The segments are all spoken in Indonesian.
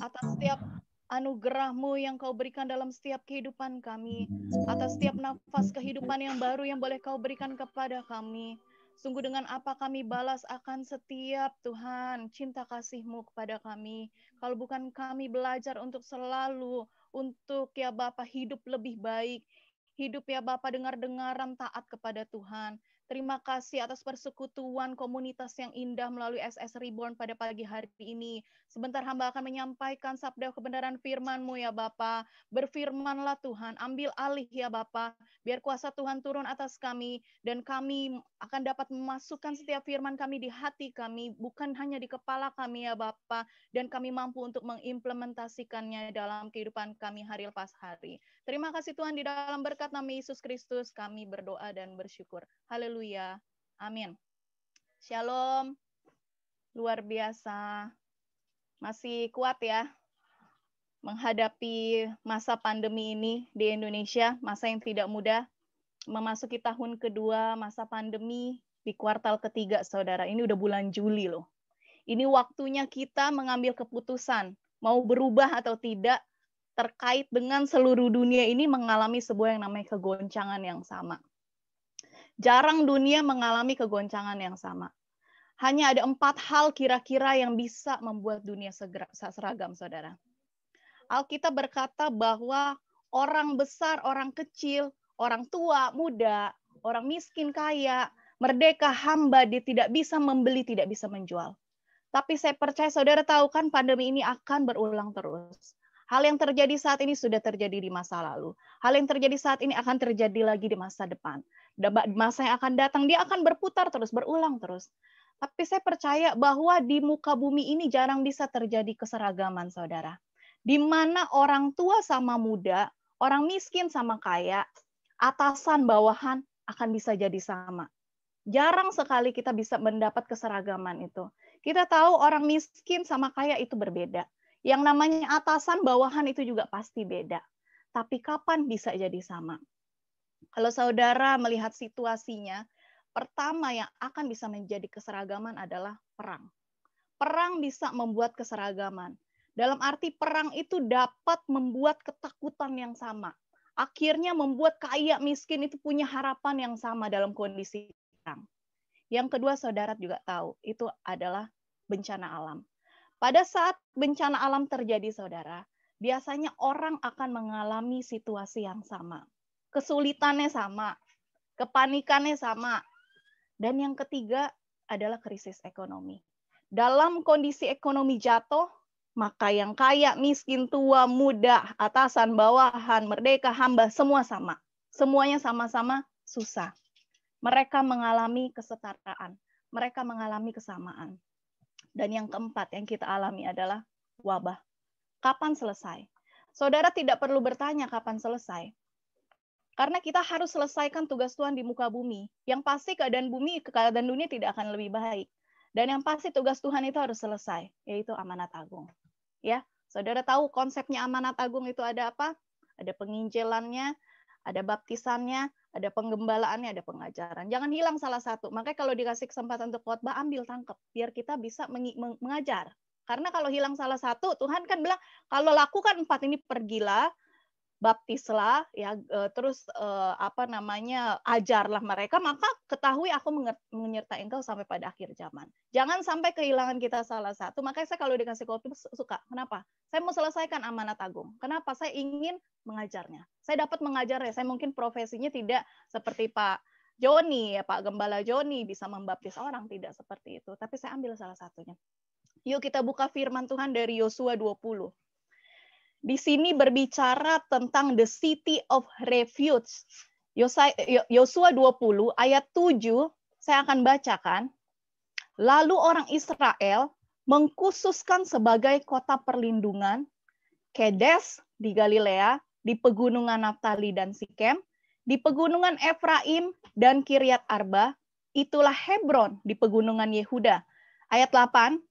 atas setiap anugerah-Mu yang Kau berikan dalam setiap kehidupan kami, atas setiap nafas kehidupan yang baru yang boleh Kau berikan kepada kami. Sungguh dengan apa kami balas akan setiap Tuhan cinta kasih-Mu kepada kami. Kalau bukan kami belajar untuk selalu untuk ya Bapa hidup lebih baik, hidup ya Bapa dengar-dengaran taat kepada Tuhan. Terima kasih atas persekutuan komunitas yang indah melalui SS Reborn pada pagi hari ini. Sebentar hamba akan menyampaikan sabda kebenaran firman-Mu ya Bapa. Berfirmanlah Tuhan, ambil alih ya Bapa. Biar kuasa Tuhan turun atas kami dan kami akan dapat memasukkan setiap firman kami di hati kami, bukan hanya di kepala kami ya Bapa, dan kami mampu untuk mengimplementasikannya dalam kehidupan kami hari lepas hari. Terima kasih Tuhan, di dalam berkat nama Yesus Kristus kami berdoa dan bersyukur. Haleluya. Amin. Shalom. Luar biasa. Masih kuat ya menghadapi masa pandemi ini di Indonesia, masa yang tidak mudah. Memasuki tahun kedua masa pandemi di kuartal ketiga, saudara. Ini udah bulan Juli loh. Ini waktunya kita mengambil keputusan, mau berubah atau tidak, terkait dengan seluruh dunia ini mengalami sebuah yang namanya kegoncangan yang sama. Jarang dunia mengalami kegoncangan yang sama. Hanya ada 4 hal kira-kira yang bisa membuat dunia seragam, saudara. Alkitab berkata bahwa orang besar, orang kecil, orang tua, muda, orang miskin, kaya, merdeka, hamba, dia tidak bisa membeli, tidak bisa menjual. Tapi saya percaya saudara tahu kan pandemi ini akan berulang terus. Hal yang terjadi saat ini sudah terjadi di masa lalu. Hal yang terjadi saat ini akan terjadi lagi di masa depan. Masa yang akan datang, dia akan berputar terus, berulang terus. Tapi saya percaya bahwa di muka bumi ini jarang bisa terjadi keseragaman, saudara. Di mana orang tua sama muda, orang miskin sama kaya, atasan bawahan akan bisa jadi sama. Jarang sekali kita bisa mendapat keseragaman itu. Kita tahu orang miskin sama kaya itu berbeda. Yang namanya atasan bawahan itu juga pasti beda. Tapi kapan bisa jadi sama? Kalau saudara melihat situasinya, pertama yang akan bisa menjadi keseragaman adalah perang. Perang bisa membuat keseragaman. Dalam arti perang itu dapat membuat ketakutan yang sama. Akhirnya membuat kaya miskin itu punya harapan yang sama dalam kondisi perang. Yang kedua, saudara juga tahu, itu adalah bencana alam. Pada saat bencana alam terjadi, saudara, biasanya orang akan mengalami situasi yang sama. Kesulitannya sama, kepanikannya sama. Dan yang ketiga adalah krisis ekonomi. Dalam kondisi ekonomi jatuh, maka yang kaya, miskin, tua, muda, atasan, bawahan, merdeka, hamba, semua sama. Semuanya sama-sama susah. Mereka mengalami kesetaraan. Mereka mengalami kesamaan. Dan yang keempat yang kita alami adalah wabah. Kapan selesai? Saudara tidak perlu bertanya kapan selesai. Karena kita harus selesaikan tugas Tuhan di muka bumi. Yang pasti keadaan dunia tidak akan lebih baik. Dan yang pasti tugas Tuhan itu harus selesai, yaitu amanat agung. Ya, saudara tahu konsepnya amanat agung itu ada apa? Ada penginjilannya, ada baptisannya, ada penggembalaannya, ada pengajaran. Jangan hilang salah satu. Makanya kalau dikasih kesempatan untuk khotbah, ambil tangkap. Biar kita bisa mengajar. Karena kalau hilang salah satu, Tuhan kan bilang, kalau lakukan 4 ini pergilah, baptislah, ya, terus ajarlah mereka, maka ketahui aku menyertai engkau sampai pada akhir zaman. Jangan sampai kehilangan kita salah satu. Makanya saya kalau dikasih khotbah suka. Kenapa? Saya mau selesaikan amanat agung. Kenapa? Saya ingin mengajarnya. Saya dapat mengajarnya. Saya mungkin profesinya tidak seperti Pak Joni, ya Pak Gembala Joni bisa membaptis orang, tidak seperti itu. Tapi saya ambil salah satunya. Yuk kita buka firman Tuhan dari Yosua 20. Di sini berbicara tentang the city of refuge. Yosua 20 ayat 7, saya akan bacakan. Lalu orang Israel mengkhususkan sebagai kota perlindungan Kedes di Galilea, di pegunungan Naftali dan Sikem, di pegunungan Efraim dan Kiryat Arba, itulah Hebron di pegunungan Yehuda. Ayat 8,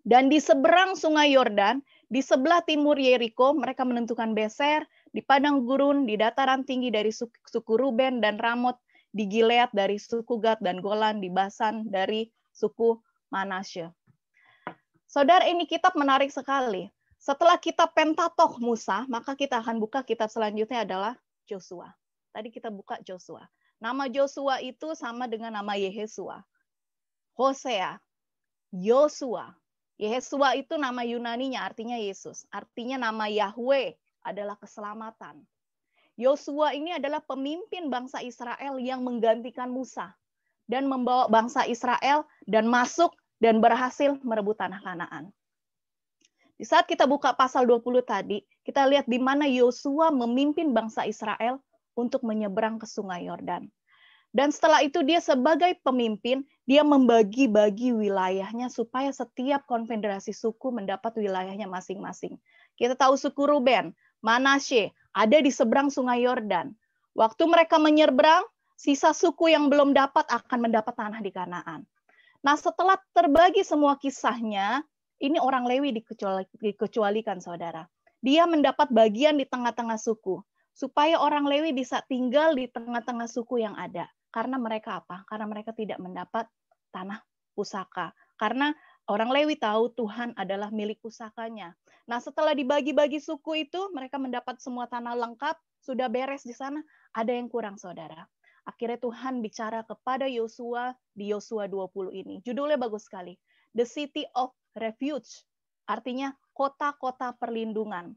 dan di seberang sungai Yordan, di sebelah timur Yeriko, mereka menentukan Beser, di padang gurun, di dataran tinggi dari suku Ruben dan Ramot, di Gilead dari suku Gad dan Golan, di Basan dari suku Manasye. Saudara, ini kitab menarik sekali. Setelah kita Pentatokh Musa, maka kita akan buka kitab selanjutnya adalah Joshua. Tadi kita buka Joshua. Nama Joshua itu sama dengan nama Yehesua. Hosea, Yosua. Yehesua itu nama Yunaninya, artinya Yesus. Artinya nama Yahweh adalah keselamatan. Yosua ini adalah pemimpin bangsa Israel yang menggantikan Musa dan membawa bangsa Israel dan masuk dan berhasil merebut tanah Kanaan. Di saat kita buka pasal 20 tadi, kita lihat di mana Yosua memimpin bangsa Israel untuk menyeberang ke Sungai Yordan. Dan setelah itu dia sebagai pemimpin, dia membagi-bagi wilayahnya supaya setiap konfederasi suku mendapat wilayahnya masing-masing. Kita tahu suku Ruben, Manasye, ada di seberang Sungai Yordan. Waktu mereka menyeberang, sisa suku yang belum dapat akan mendapat tanah di Kanaan. Nah, setelah terbagi semua kisahnya, ini orang Lewi dikecualikan, saudara. Dia mendapat bagian di tengah-tengah suku, supaya orang Lewi bisa tinggal di tengah-tengah suku yang ada. Karena mereka apa? Karena mereka tidak mendapat tanah pusaka. Karena orang Lewi tahu Tuhan adalah milik pusakanya. Nah, setelah dibagi-bagi suku itu, mereka mendapat semua tanah lengkap, sudah beres di sana, ada yang kurang, saudara. Akhirnya Tuhan bicara kepada Yosua di Yosua 20 ini. Judulnya bagus sekali. The City of Refuge, artinya kota-kota perlindungan.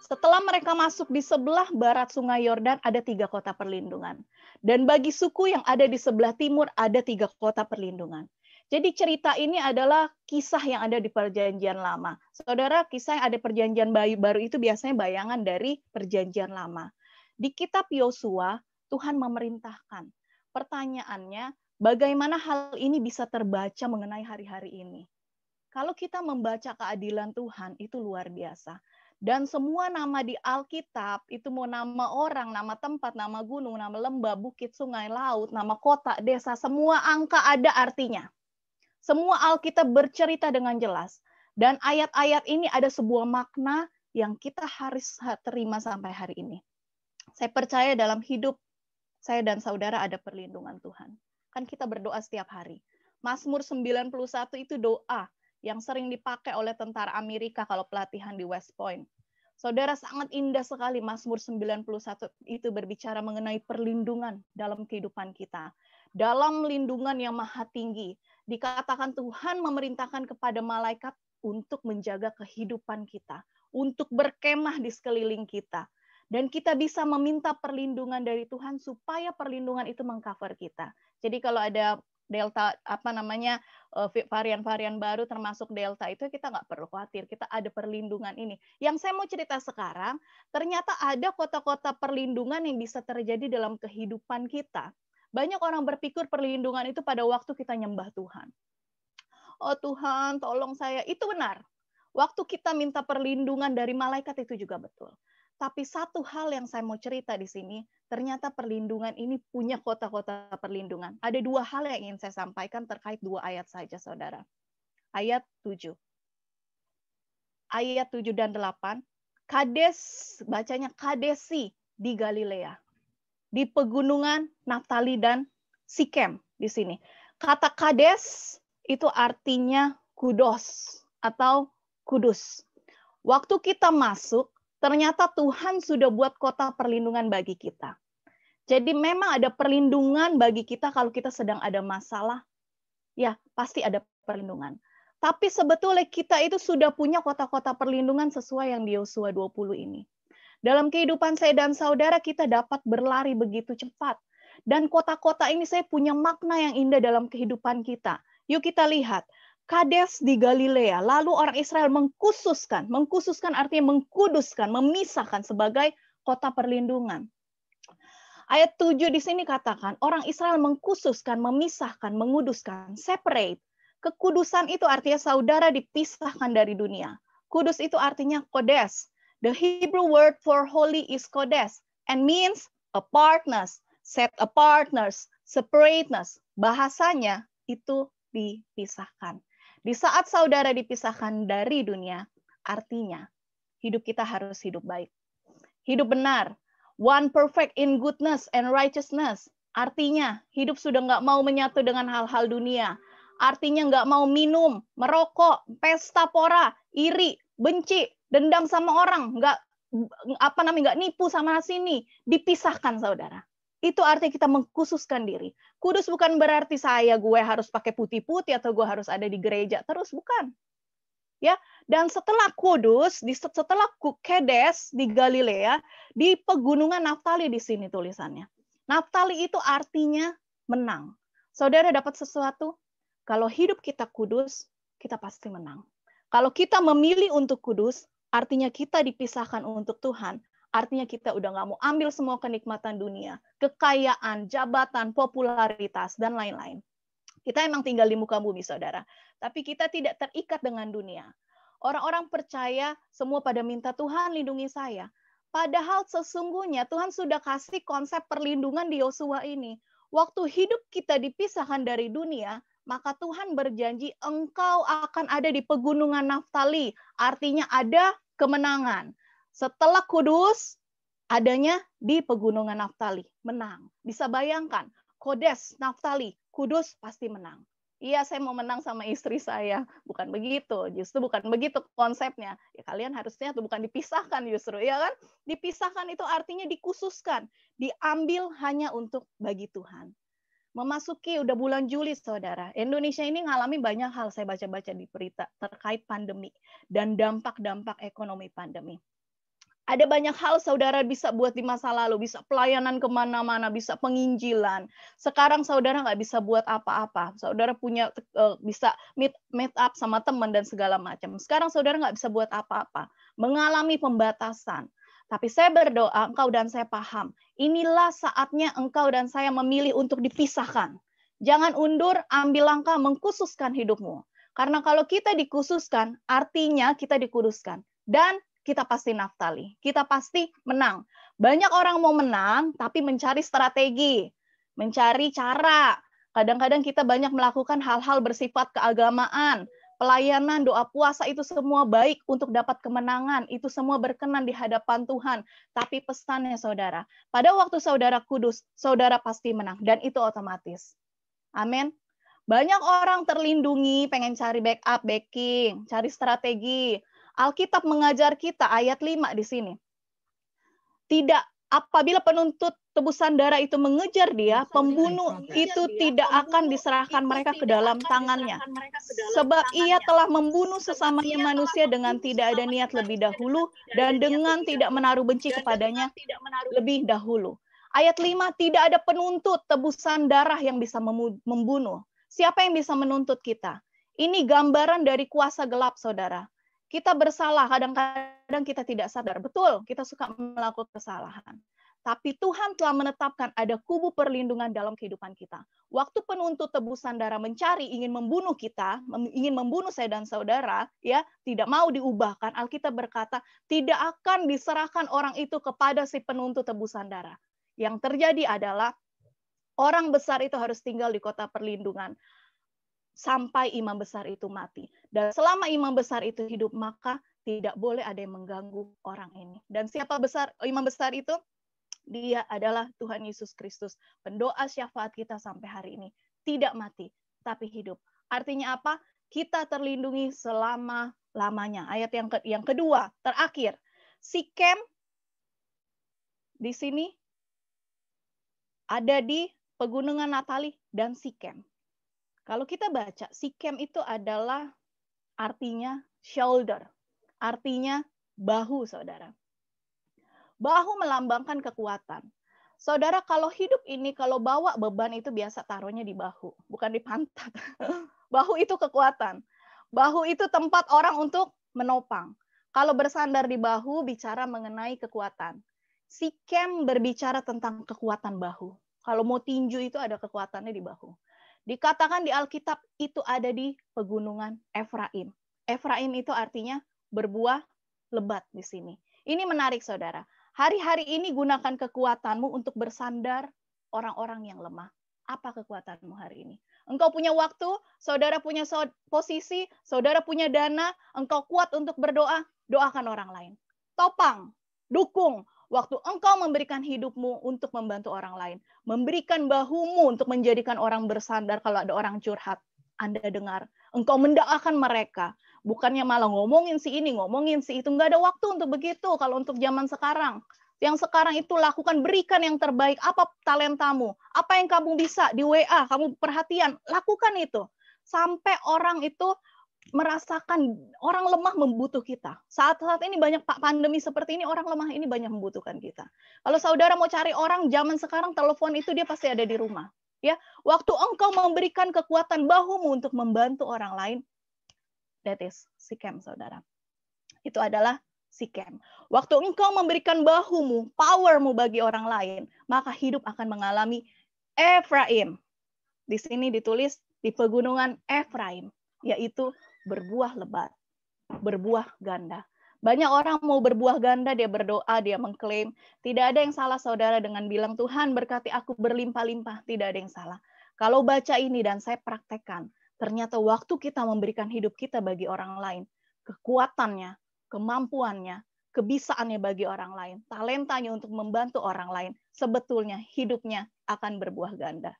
Setelah mereka masuk di sebelah barat Sungai Yordan, ada 3 kota perlindungan. Dan bagi suku yang ada di sebelah timur, ada 3 kota perlindungan. Jadi cerita ini adalah kisah yang ada di Perjanjian Lama. Saudara, kisah yang ada Perjanjian Baru itu biasanya bayangan dari Perjanjian Lama. Di kitab Yosua, Tuhan memerintahkan. Pertanyaannya, bagaimana hal ini bisa terbaca mengenai hari-hari ini? Kalau kita membaca keadilan Tuhan, itu luar biasa. Dan semua nama di Alkitab, itu mau nama orang, nama tempat, nama gunung, nama lembah, bukit, sungai, laut, nama kota, desa, semua angka ada artinya. Semua Alkitab bercerita dengan jelas. Dan ayat-ayat ini ada sebuah makna yang kita harus terima sampai hari ini. Saya percaya dalam hidup saya dan saudara ada perlindungan Tuhan. Kan kita berdoa setiap hari. Mazmur 91 itu doa yang sering dipakai oleh tentara Amerika kalau pelatihan di West Point. Saudara, sangat indah sekali Mazmur 91 itu berbicara mengenai perlindungan dalam kehidupan kita. Dalam lindungan yang maha tinggi, dikatakan Tuhan memerintahkan kepada malaikat untuk menjaga kehidupan kita, untuk berkemah di sekeliling kita. Dan kita bisa meminta perlindungan dari Tuhan supaya perlindungan itu mengcover kita. Jadi kalau ada Delta, varian-varian baru termasuk Delta itu kita nggak perlu khawatir, kita ada perlindungan ini. Yang saya mau cerita sekarang, ternyata ada kota-kota perlindungan yang bisa terjadi dalam kehidupan kita. Banyak orang berpikir perlindungan itu pada waktu kita nyembah Tuhan. Oh Tuhan, tolong saya. Itu benar. Waktu kita minta perlindungan dari malaikat itu juga betul. Tapi satu hal yang saya mau cerita di sini, ternyata perlindungan ini punya kota-kota perlindungan. Ada 2 hal yang ingin saya sampaikan terkait 2 ayat saja, saudara. Ayat 7. Ayat 7 dan 8. Kades, bacanya Kadesi di Galilea. Di pegunungan Naftali dan Sikem di sini. Kata Kades itu artinya kudos atau kudus. Waktu kita masuk, ternyata Tuhan sudah buat kota perlindungan bagi kita. Jadi memang ada perlindungan bagi kita kalau kita sedang ada masalah. Ya, pasti ada perlindungan. Tapi sebetulnya kita itu sudah punya kota-kota perlindungan sesuai yang di Yosua 20 ini. Dalam kehidupan saya dan saudara, kita dapat berlari begitu cepat. Dan kota-kota ini saya punya makna yang indah dalam kehidupan kita. Yuk kita lihat. Kades di Galilea, lalu orang Israel mengkhususkan artinya mengkuduskan, memisahkan sebagai kota perlindungan. Ayat 7 di sini katakan, orang Israel mengkhususkan, memisahkan, menguduskan, separate. Kekudusan itu artinya saudara dipisahkan dari dunia. Kudus itu artinya kodes. The Hebrew word for holy is kodes and means apartness, set apartness, separateness. Bahasanya itu dipisahkan. Di saat saudara dipisahkan dari dunia, artinya hidup kita harus hidup baik. Hidup benar. One perfect in goodness and righteousness. Artinya hidup sudah nggak mau menyatu dengan hal-hal dunia. Artinya nggak mau minum, merokok, pesta pora, iri, benci, dendam sama orang, nggak nipu sama sini, dipisahkan saudara. Itu artinya kita mengkhususkan diri. Kudus bukan berarti gue harus pakai putih-putih atau gue harus ada di gereja terus, bukan. Ya, dan setelah kudus, setelah Kedes di Galilea, di pegunungan Naftali di sini tulisannya. Naftali itu artinya menang. Saudara dapat sesuatu? Kalau hidup kita kudus, kita pasti menang. Kalau kita memilih untuk kudus, artinya kita dipisahkan untuk Tuhan. Artinya kita udah nggak mau ambil semua kenikmatan dunia, kekayaan, jabatan, popularitas, dan lain-lain. Kita emang tinggal di muka bumi, saudara. Tapi kita tidak terikat dengan dunia. Orang-orang percaya semua pada minta Tuhan lindungi saya. Padahal sesungguhnya Tuhan sudah kasih konsep perlindungan di Yosua ini. Waktu hidup kita dipisahkan dari dunia, maka Tuhan berjanji engkau akan ada di pegunungan Naftali. Artinya ada kemenangan. Setelah kudus, adanya di pegunungan Naftali. Menang. Bisa bayangkan, Kodes, Naftali, kudus pasti menang. Iya, saya mau menang sama istri saya. Bukan begitu, justru bukan begitu konsepnya. Ya kalian harusnya tuh bukan dipisahkan justru, ya kan? Dipisahkan itu artinya dikhususkan, diambil hanya untuk bagi Tuhan. Memasuki udah bulan Juli, saudara. Indonesia ini ngalami banyak hal, saya baca-baca di berita terkait pandemi dan dampak-dampak ekonomi pandemi. Ada banyak hal saudara bisa buat di masa lalu, bisa pelayanan kemana-mana, bisa penginjilan. Sekarang saudara nggak bisa buat apa-apa. Saudara punya bisa meet up sama teman dan segala macam. Sekarang saudara nggak bisa buat apa-apa, mengalami pembatasan. Tapi saya berdoa, engkau dan saya paham, inilah saatnya engkau dan saya memilih untuk dipisahkan. Jangan undur, ambil langkah mengkhususkan hidupmu. Karena kalau kita dikhususkan, artinya kita dikuduskan. Dan kita pasti Naftali, kita pasti menang. Banyak orang mau menang, tapi mencari strategi, mencari cara. Kadang-kadang kita banyak melakukan hal-hal bersifat keagamaan, pelayanan, doa puasa, itu semua baik untuk dapat kemenangan. Itu semua berkenan di hadapan Tuhan. Tapi pesannya saudara, pada waktu saudara kudus, saudara pasti menang. Dan itu otomatis. Amin. Banyak orang terlindungi, pengen cari backup, backing, cari strategi. Alkitab mengajar kita ayat 5 di sini. Tidak, apabila penuntut tebusan darah itu mengejar dia, pembunuh itu tidak akan diserahkan mereka ke dalam tangannya. Sebab ia telah membunuh sesamanya manusia dengan tidak ada niat lebih dahulu dan dengan tidak menaruh benci kepadanya lebih dahulu. Ayat 5, tidak ada penuntut tebusan darah yang bisa membunuh. Siapa yang bisa menuntut kita? Ini gambaran dari kuasa gelap, saudara. Kita bersalah, kadang-kadang kita tidak sadar. Betul, kita suka melakukan kesalahan. Tapi Tuhan telah menetapkan ada kubu perlindungan dalam kehidupan kita. Waktu penuntut tebusan darah mencari, ingin membunuh kita, ingin membunuh saya dan saudara, ya tidak mau diubahkan. Alkitab berkata, tidak akan diserahkan orang itu kepada si penuntut tebusan darah. Yang terjadi adalah, orang besar itu harus tinggal di kota perlindungan sampai imam besar itu mati. Dan selama imam besar itu hidup, maka tidak boleh ada yang mengganggu orang ini. Dan siapa imam besar itu? Dia adalah Tuhan Yesus Kristus, pendoa syafaat kita sampai hari ini. Tidak mati, tapi hidup. Artinya apa? Kita terlindungi selama-lamanya. Ayat yang kedua, terakhir. Sikem di sini ada di pegunungan Naftali dan Sikem. Kalau kita baca, Sikem itu adalah artinya shoulder, artinya bahu, saudara. Bahu melambangkan kekuatan. Saudara, kalau hidup ini, kalau bawa beban itu biasa taruhnya di bahu, bukan di pantat. Bahu itu kekuatan. Bahu itu tempat orang untuk menopang. Kalau bersandar di bahu, bicara mengenai kekuatan. Sikem berbicara tentang kekuatan bahu. Kalau mau tinju itu ada kekuatannya di bahu. Dikatakan di Alkitab itu ada di pegunungan Efraim. Efraim itu artinya berbuah lebat di sini. Ini menarik, saudara. Hari-hari ini gunakan kekuatanmu untuk bersandar orang-orang yang lemah. Apa kekuatanmu hari ini? Engkau punya waktu, saudara punya posisi, saudara punya dana, engkau kuat untuk berdoa, doakan orang lain. Topang, dukung. Waktu engkau memberikan hidupmu untuk membantu orang lain, memberikan bahumu untuk menjadikan orang bersandar kalau ada orang curhat, Anda dengar, engkau mendoakan mereka, Bukannya malah ngomongin si ini, ngomongin si itu. Nggak ada waktu untuk begitu kalau untuk zaman sekarang. Yang sekarang itu lakukan, berikan yang terbaik. Apa talentamu? Apa yang kamu bisa di WA? Kamu perhatian, lakukan itu. Sampai orang itu merasakan orang lemah membutuh kita. Saat-saat ini banyak pandemi seperti ini, orang lemah ini banyak membutuhkan kita. Kalau saudara mau cari orang zaman sekarang, telepon itu dia pasti ada di rumah. Ya, waktu engkau memberikan kekuatan bahumu untuk membantu orang lain, that is Sikem, saudara. Itu adalah Sikem. Waktu engkau memberikan bahumu, powermu bagi orang lain, maka hidup akan mengalami Efraim. Di sini ditulis di pegunungan Efraim, yaitu berbuah lebat, berbuah ganda. Banyak orang mau berbuah ganda, dia berdoa, dia mengklaim. Tidak ada yang salah saudara dengan bilang, Tuhan berkati aku berlimpah-limpah. Tidak ada yang salah. Kalau baca ini dan saya praktekkan, ternyata waktu kita memberikan hidup kita bagi orang lain, kekuatannya, kemampuannya, kebisaannya bagi orang lain, talentanya untuk membantu orang lain, sebetulnya hidupnya akan berbuah ganda.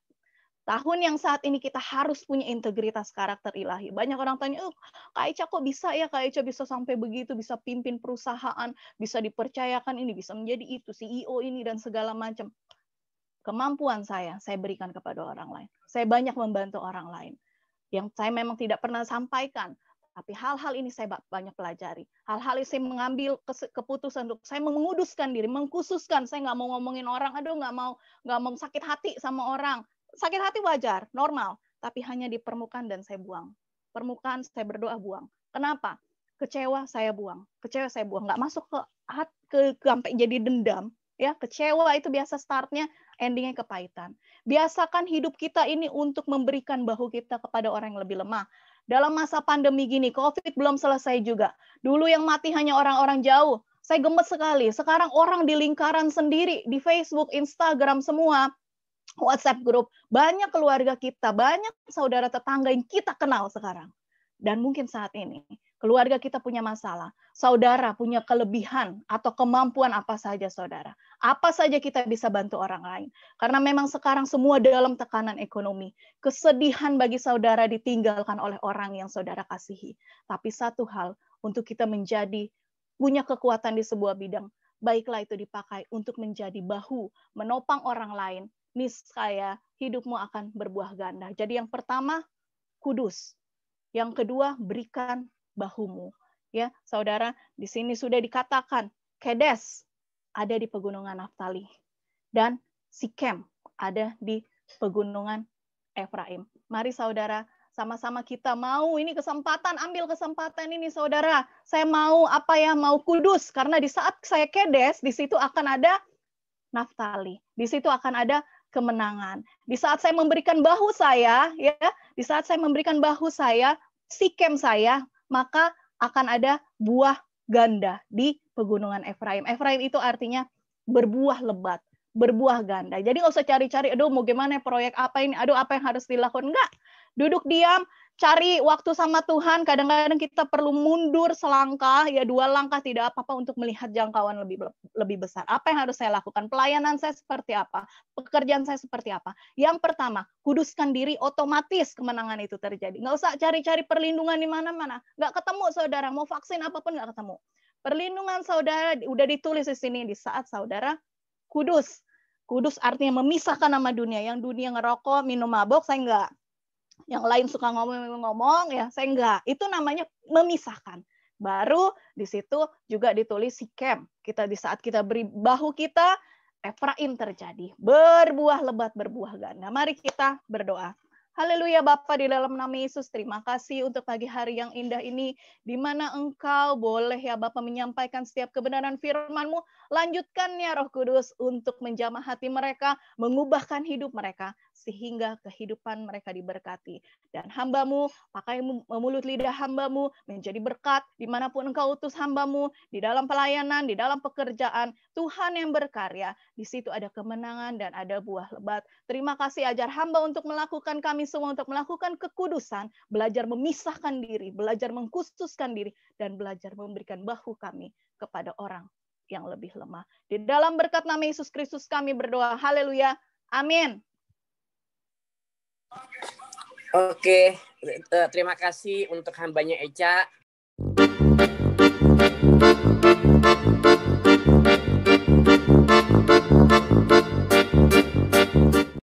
Tahun yang saat ini kita harus punya integritas karakter ilahi. Banyak orang tanya, Kak Echa kok bisa ya, Kak Echa bisa sampai begitu, bisa pimpin perusahaan, bisa dipercayakan ini, bisa menjadi itu, CEO ini, dan segala macam. Kemampuan saya berikan kepada orang lain. Saya banyak membantu orang lain. Yang saya memang tidak pernah sampaikan, tapi hal-hal ini saya banyak pelajari. Hal-hal ini saya mengambil keputusan untuk saya menguduskan diri, mengkhususkan. Saya nggak mau ngomongin orang, aduh nggak mau sakit hati sama orang. Sakit hati wajar, normal. Tapi hanya di permukaan dan saya buang. Permukaan saya berdoa buang. Kenapa? Kecewa saya buang. Kecewa saya buang. Nggak masuk ke sampai jadi dendam. Ya, kecewa itu biasa startnya, endingnya kepahitan. Biasakan hidup kita ini untuk memberikan bahu kita kepada orang yang lebih lemah. Dalam masa pandemi gini, COVID belum selesai juga. Dulu yang mati hanya orang-orang jauh. Saya gemes sekali. Sekarang orang di lingkaran sendiri, di Facebook, Instagram, semua, WhatsApp grup, banyak keluarga kita, banyak saudara tetangga yang kita kenal sekarang. Dan mungkin saat ini, keluarga kita punya masalah. Saudara punya kelebihan atau kemampuan apa saja, saudara. Apa saja kita bisa bantu orang lain. Karena memang sekarang semua dalam tekanan ekonomi. Kesedihan bagi saudara ditinggalkan oleh orang yang saudara kasihi. Tapi satu hal, untuk kita menjadi punya kekuatan di sebuah bidang, baiklah itu dipakai untuk menjadi bahu, menopang orang lain, niscaya hidupmu akan berbuah ganda. Jadi yang pertama, kudus. Yang kedua, berikan bahumu. Ya, saudara, di sini sudah dikatakan, Kedes ada di pegunungan Naftali. Dan Sikem ada di pegunungan Efraim. Mari saudara, sama-sama kita mau ini kesempatan, ambil kesempatan ini saudara. Saya mau mau kudus. Karena di saat saya Kedes, di situ akan ada Naftali. Di situ akan ada kemenangan. Di saat saya memberikan bahu saya, ya, di saat saya memberikan bahu saya, Sikem saya, maka akan ada buah ganda di pegunungan Efraim. Efraim itu artinya berbuah lebat, berbuah ganda. Jadi nggak usah cari-cari, aduh mau gimana proyek apa ini, aduh apa yang harus dilakukan. Enggak, duduk diam, cari waktu sama Tuhan. Kadang-kadang kita perlu mundur selangkah, ya 2 langkah tidak apa-apa untuk melihat jangkauan lebih besar. Apa yang harus saya lakukan? Pelayanan saya seperti apa? Pekerjaan saya seperti apa? Yang pertama, kuduskan diri, otomatis kemenangan itu terjadi. Nggak usah cari-cari perlindungan di mana-mana. Nggak ketemu saudara, mau vaksin apapun nggak ketemu. Perlindungan saudara udah ditulis di sini, di saat saudara kudus. Kudus artinya memisahkan sama dunia. Yang dunia ngerokok, minum mabok, saya enggak. Yang lain suka ngomong-ngomong, ya saya enggak. Itu namanya memisahkan. Baru di situ juga ditulis Sikem. Kita di saat kita beri bahu kita, Efraim terjadi. Berbuah lebat, berbuah ganda. Mari kita berdoa. Haleluya Bapa, di dalam nama Yesus, terima kasih untuk pagi hari yang indah ini, di mana Engkau boleh ya Bapa menyampaikan setiap kebenaran firman-Mu. Lanjutkan ya Roh Kudus untuk menjamah hati mereka, mengubahkan hidup mereka, sehingga kehidupan mereka diberkati. Dan hamba-Mu, pakai mulut lidah hamba-Mu, menjadi berkat dimanapun Engkau utus hamba-Mu, di dalam pelayanan, di dalam pekerjaan, Tuhan yang berkarya, di situ ada kemenangan dan ada buah lebat. Terima kasih, ajar hamba untuk melakukan kami semua untuk melakukan kekudusan, belajar memisahkan diri, belajar mengkhususkan diri, dan belajar memberikan bahu kami kepada orang yang lebih lemah. Di dalam berkat nama Yesus Kristus kami berdoa. Haleluya. Amin. Oke, terima kasih untuk hambanya Echa.